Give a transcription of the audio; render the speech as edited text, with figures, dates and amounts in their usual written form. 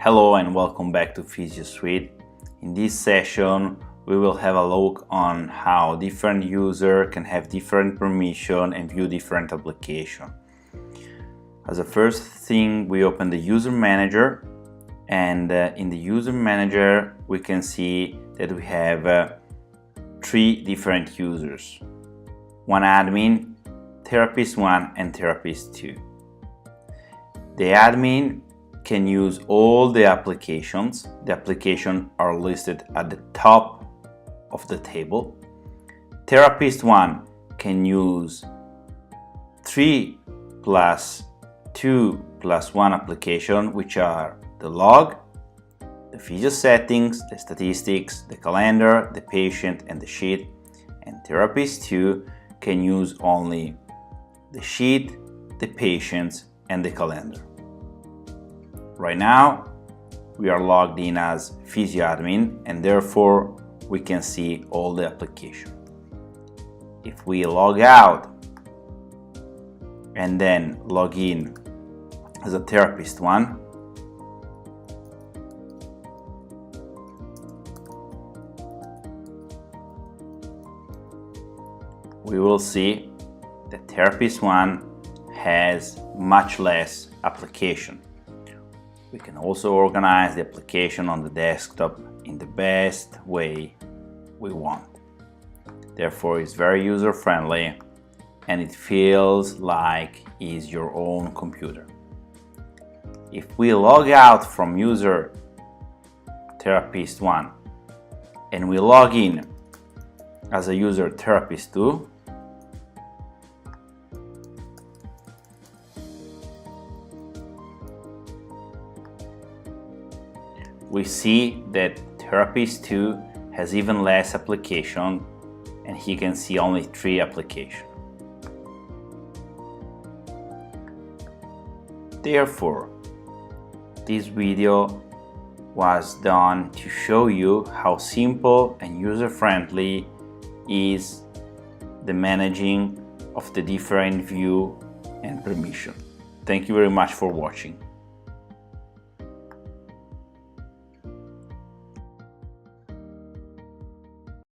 Hello and welcome back to FisioSuite. In this session, we will have a look on how different users can have different permission and view different applications. As a first thing, we open the user manager, and in the user manager, we can see that we have three different users. One admin, therapist 1 and therapist 2. The admin can use all the applications. The applications are listed at the top of the table. Therapist 1 can use 3 plus 2 plus 1 application, which are the log, the physio settings, the statistics, the calendar, the patient, and the sheet. And therapist 2 can use only the sheet, the patients, and the calendar. Right now, we are logged in as physio admin, and therefore we can see all the application. If we log out and then log in as a therapist 1, we will see that therapist 1 has much less application. We can also organize the application on the desktop in the best way we want. Therefore, it's very user-friendly and it feels like it's your own computer. If we log out from user therapist 1 and we log in as a user therapist 2, we see that therapist 2 has even less application, and he can see only 3 applications. Therefore, this video was done to show you how simple and user-friendly is the managing of the different view and permission. Thank you very much for watching.